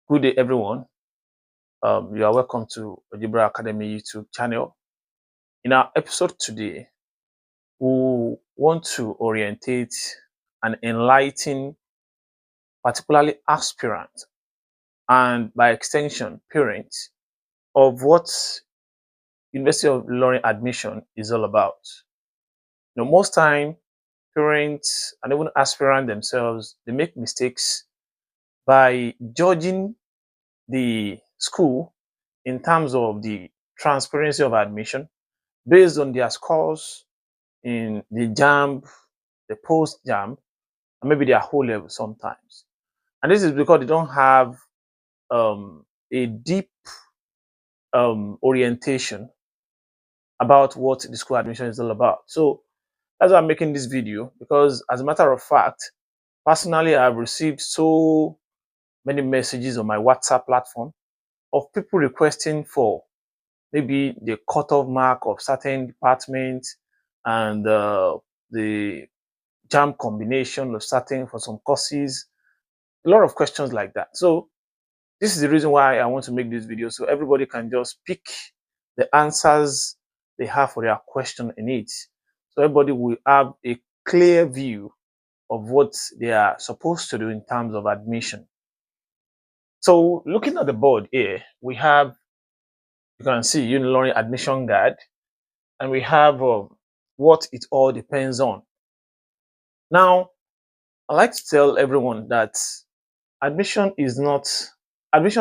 Good day, everyone. You are welcome to Ojibra Academy YouTube channel. In our episode today, we want to orientate and enlighten, particularly aspirants and by extension parents, of what University of Unilorin admission is all about. Most time, parents and even aspirants themselves, they make mistakes by judging the school in terms of the transparency of admission based on their scores in the JAMB, the post JAMB, and maybe their whole level sometimes. And this is because they don't have a deep orientation about what the school admission is all about. So that's why I'm making this video, because as a matter of fact, personally, I've received so many messages on my WhatsApp platform of people requesting for maybe the cutoff mark of certain departments and the jam combination of certain for some courses, a lot of questions like that. So this is the reason why I want to make this video, so everybody can just pick the answers they have for their question in it. So everybody will have a clear view of what they are supposed to do in terms of admission. So looking at the board here, we have, you can see Unilorin admission guide, and we have what it all depends on. Now, I like to tell everyone that admission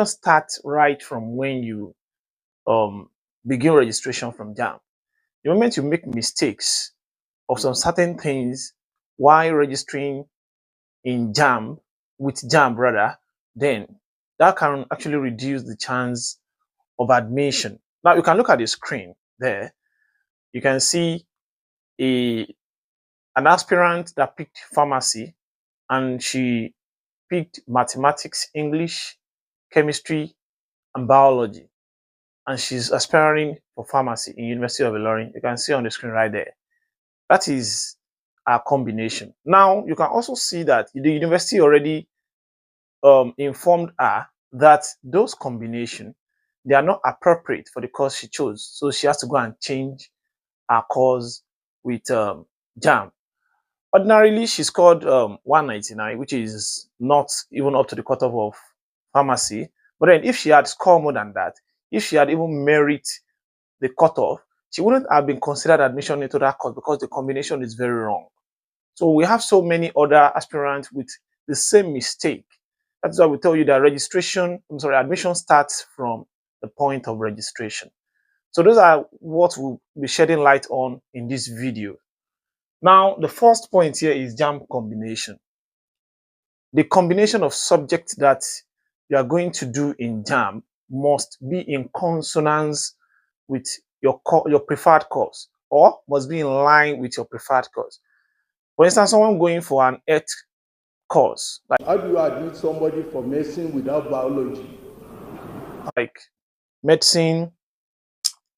starts right from when you begin registration from JAMB. The moment you make mistakes of some certain things while registering in JAMB, with JAMB rather, then that can actually reduce the chance of admission. Now you can look at the screen there. You can see an aspirant that picked pharmacy, and she picked mathematics, English, chemistry, and biology. And she's aspiring for pharmacy in University of Ilorin. You can see on the screen right there. That is a combination. Now, you can also see that the university already informed her that those combinations, they are not appropriate for the course she chose. So she has to go and change her course with JAMB. Ordinarily, she scored 199, which is not even up to the cutoff of pharmacy. But then if she had scored more than that, if she had even merit the cutoff, she wouldn't have been considered admission into that course because the combination is very wrong. So we have so many other aspirants with the same mistake. That's why we tell you that admission starts from the point of registration. So those are what we'll be shedding light on in this video. Now, the first point here is JAMB combination. The combination of subjects that you are going to do in JAMB must be in consonance with your preferred course, or must be in line with your preferred course. For instance, someone going for an earth course, like how do you admit somebody for medicine without biology? Like medicine,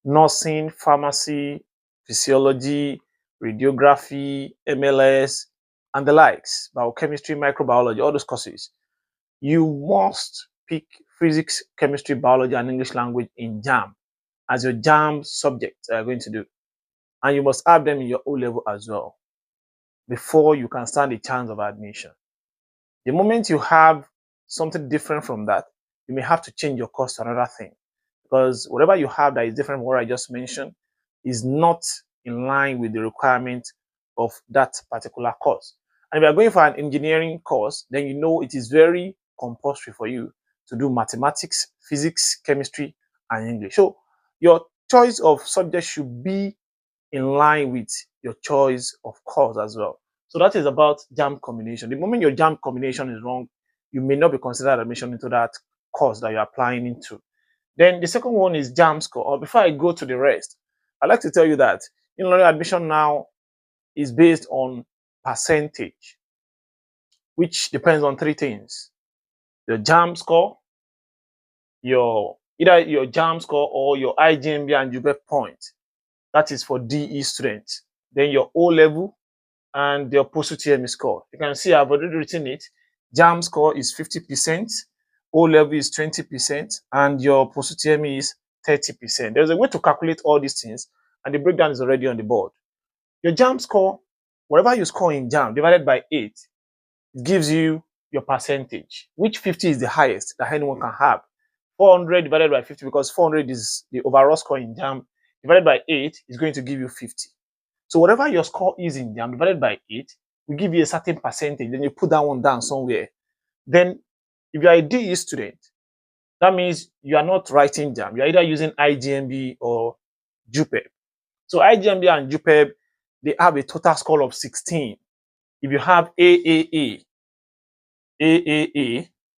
nursing, pharmacy, physiology, radiography, MLS, and the likes, biochemistry, microbiology, all those courses, you must pick physics, chemistry, biology, and English language in JAMB as your JAMB subject you are going to do. And you must have them in your O level as well before you can stand a chance of admission. The moment you have something different from that, you may have to change your course to another thing, because whatever you have that is different from what I just mentioned is not in line with the requirement of that particular course. And if you're going for an engineering course, then you know it is very compulsory for you to do mathematics, physics, chemistry, and English. So your choice of subject should be in line with your choice of course as well. So that is about JAMB combination. The moment your JAMB combination is wrong, you may not be considered admission into that course that you're applying into. Then the second one is JAMB score. Or before I go to the rest, I'd like to tell you that Unilorin admission now is based on percentage, which depends on three things: your JAMB score, either your JAMB score or your IGMB and UBEP point. That is for DE students. Then your O level and your post-UTME score. You can see I've already written it. JAMB score is 50%, O level is 20%, and your post UTME is 30%. There's a way to calculate all these things, and the breakdown is already on the board. Your JAM score, whatever you score in JAM divided by 8, it gives you your percentage, which 50 is the highest that anyone can have. 400 divided by 50, because 400 is the overall score in JAM, divided by 8 is going to give you 50. So whatever your score is in JAM divided by 8 will give you a certain percentage. Then you put that one down somewhere. Then if you are a DE student, that means you are not writing JAM. You are either using IGMB or JUPEB. So IGMB and JUPEB, they have a total score of 16. If you have AAA,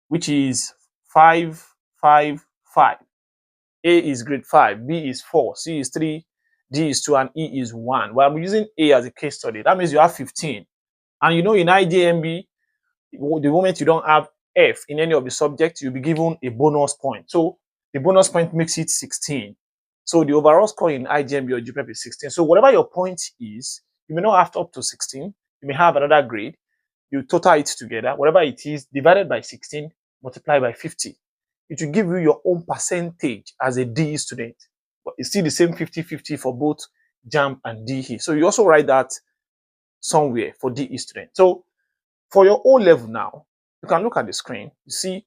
which is 555. A is grade 5, B is 4, C is 3, D is 2, and E is 1. Well, I'm using A as a case study. That means you have 15. And you know, in IJMB, the moment you don't have F in any of the subjects, you'll be given a bonus point. So the bonus point makes it 16. So the overall score in IJMB or GPEP is 16. So whatever your point is, you may not have up to 16. You may have another grade. You total it together, whatever it is, divided by 16, multiplied by 50. It will give you your own percentage as a DE student. But it's still the same 50-50 for both JAM and DE. So you also write that somewhere for DE student. So for your O level now, you can look at the screen. You see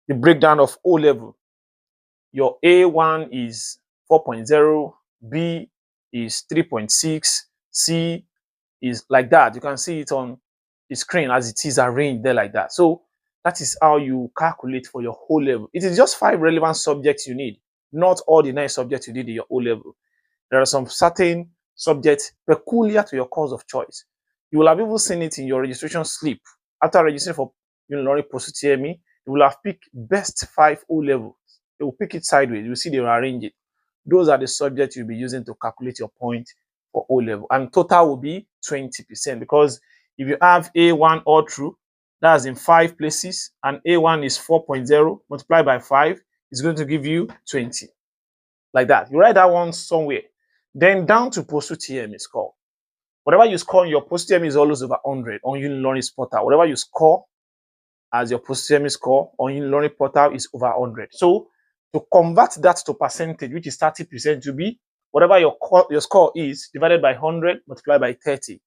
the breakdown of O level. Your A1 is 4.0, B is 3.6, C is like that. You can see it on the screen as it is arranged there like that. So that is how you calculate for your whole level. It is just 5 relevant subjects you need, not all the 9 subjects you did in your O level. There are some certain subjects peculiar to your course of choice. You will have even seen it in your registration slip. After registering for Unilorin Post UTME, you will have picked best 5 O levels. They will pick it sideways. You will see they will arrange it. Those are the subjects you'll be using to calculate your point for O level. And total will be 20%, because if you have A1 all through, that's in 5 places, and A1 is 4.0 multiplied by 5 is going to give you 20. Like that. You write that one somewhere. Then down to post UTME score. Whatever you score in your post UTME is always over 100 on Unilorin portal. Whatever you score as your post UTME score on Unilorin portal is over 100. So to convert that to percentage, which is 30%, to be whatever your score is divided by 100 multiplied by 30.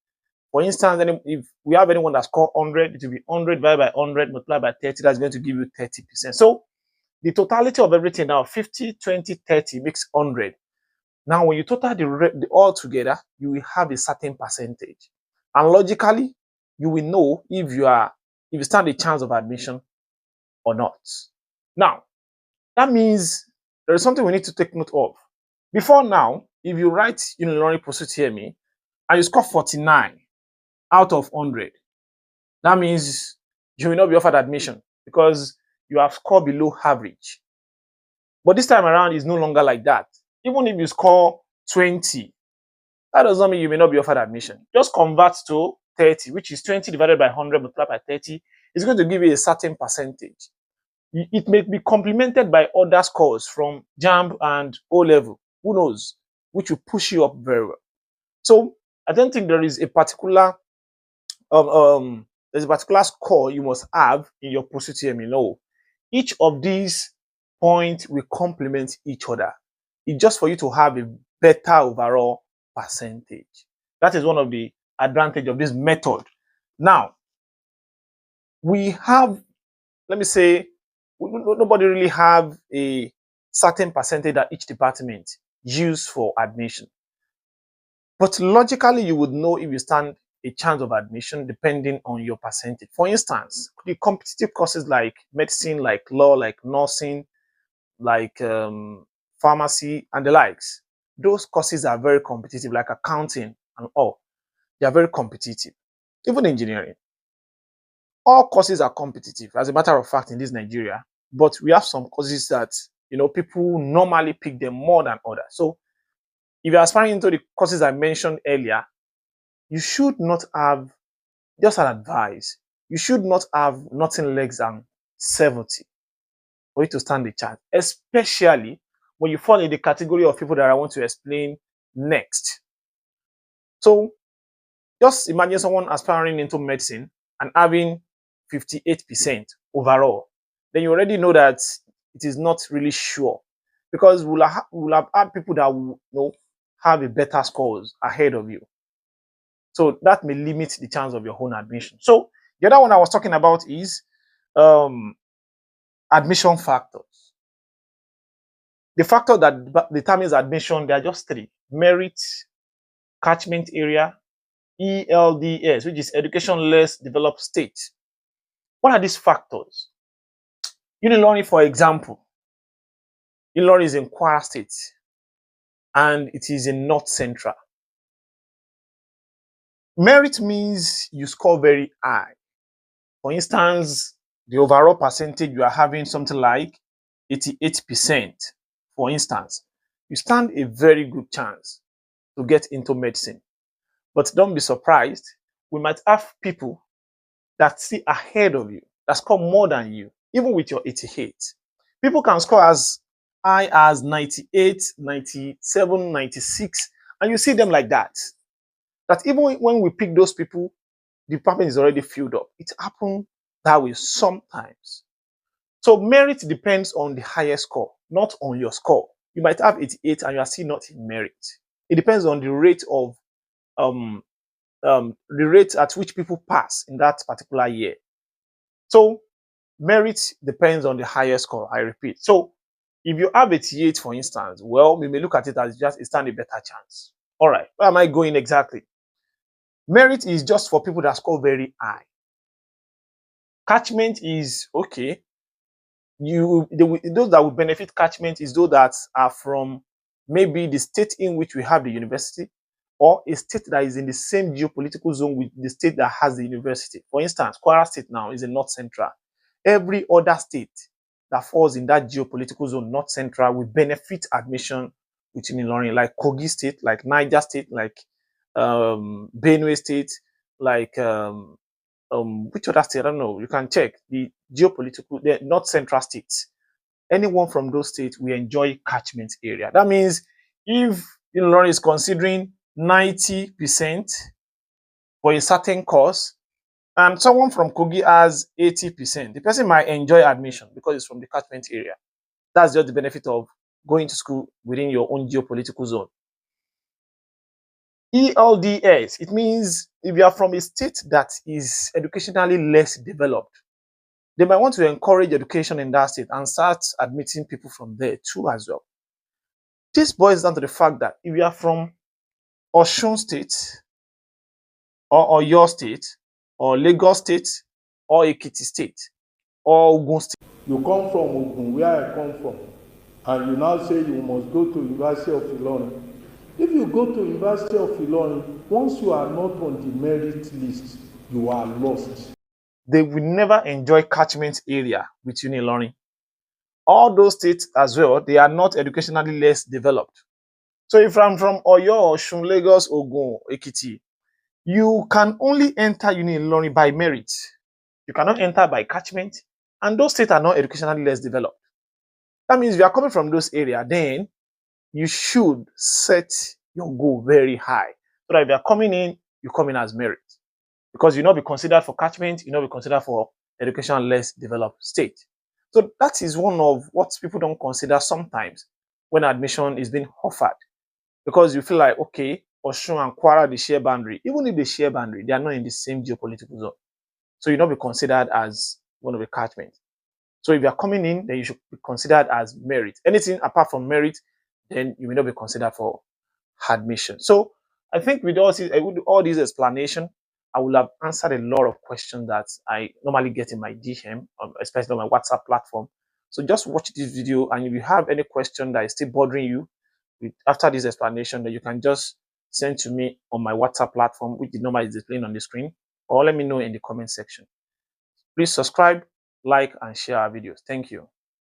For instance, if we have anyone that scored 100, it will be 100 divided by 100 multiplied by 30. That's going to give you 30%. So the totality of everything now, 50, 20, 30 makes 100. Now, when you total the all together, you will have a certain percentage. And logically, you will know if you stand a chance of admission or not. Now, that means there is something we need to take note of. Before now, if you write Unilorin Post UTME and you score 49 out of 100, that means you will not be offered admission because you have scored below average. But this time around, it's no longer like that. Even if you score 20, that does not mean you may not be offered admission. Just convert to 30, which is 20 divided by 100 multiplied by 30. It's going to give you a certain percentage. It may be complemented by other scores from JAMB and O level. Who knows? Which will push you up very well. So I don't think there is a particular there's a particular score you must have in your post UTME. No, each of these points will complement each other. It's just for you to have a better overall percentage. That is one of the advantages of this method. Now, we have, let me say, nobody really have a certain percentage that each department use for admission. But logically, you would know if you stand a chance of admission depending on your percentage. For instance, the competitive courses like medicine, like law, like nursing, like pharmacy, and the likes, those courses are very competitive, like accounting and all. They are very competitive. Even engineering. All courses are competitive, as a matter of fact, in this Nigeria. But we have some courses that, people normally pick them more than others. So if you're aspiring into the courses I mentioned earlier, you should not have, just an advice, you should not have nothing less than 70 for you to stand the chance, especially when you fall in the category of people that I want to explain next. So just imagine someone aspiring into medicine and having 58% overall. then you already know that it is not really sure, because we'll have had people that will, have a better scores ahead of you. So that may limit the chance of your own admission. So the other one I was talking about is um, admission factors. The factor that determines admission, there are just three: merit, catchment area, ELDS, which is education less developed state. What are these factors? Unilorin, for example, Unilorin is in Kwara State and it is in North Central. Merit means you score very high. For instance, the overall percentage you are having something like 88%. For instance, you stand a very good chance to get into medicine. But don't be surprised, we might have people that see ahead of you, that score more than you, even with your 88. People can score as high as 98, 97, 96, and you see them like that. That even when we pick those people, the department is already filled up. It happens that way sometimes. So merit depends on the highest score, not on your score. You might have 88 and you are still not in merit. It depends on the rate of the rate at which people pass in that particular year. So merit depends on the highest score, I repeat. So if you have 88, for instance, well, we may look at it as just a stand a better chance. All right, where am I going exactly? Merit is just for people that score very high. Catchment is okay. Those that will benefit catchment is those that are from maybe the state in which we have the university, or a state that is in the same geopolitical zone with the state that has the university. For instance, Kwara State now is in North Central. Every other state that falls in that geopolitical zone, North Central, will benefit admission within Unilorin, like Kogi State, like Niger State, like Benue State, like which other state? I don't know. You can check the geopolitical, the North Central states. Anyone from those states will enjoy catchment area. That means if Unilorin is considering 90% for a certain course, and someone from Kogi has 80%, the person might enjoy admission because it's from the catchment area. That's just the benefit of going to school within your own geopolitical zone. ELDS, it means if you are from a state that is educationally less developed, they might want to encourage education in that state and start admitting people from there too as well. This boils down to the fact that if you are from Osun State, or your state, or Lagos State, or Ekiti State, or Ogun State. You come from Ogun, where I come from, and you now say you must go to University of Ilorin. If you go to University of Ilorin, once you are not on the merit list, you are lost. They will never enjoy catchment area with Unilorin. All those states as well, they are not educationally less developed. So if I'm from Oyo, Osun, Lagos, Ogun, Ekiti, you can only enter Unilorin by merit. You cannot enter by catchment, and those states are not educationally less developed. That means if you are coming from those areas, then you should set your goal very high. So that if you are coming in, you come in as merit. Because you not be considered for catchment, you not be considered for education less developed state. So that is one of what people don't consider sometimes when admission is being offered. Because you feel like, okay, Osun and Kwara, they share boundary. Even if they share boundary, they are not in the same geopolitical zone. So you not be considered as one of the catchment. So if you are coming in, then you should be considered as merit. Anything apart from merit, then you may not be considered for admission. So I think with all these explanation, I will have answered a lot of questions that I normally get in my DM, especially on my WhatsApp platform. So just watch this video, and if you have any question that is still bothering you after this explanation, then you can just send to me on my WhatsApp platform, which the number is displaying on the screen, or let me know in the comment section. Please subscribe, like, and share our videos. Thank you.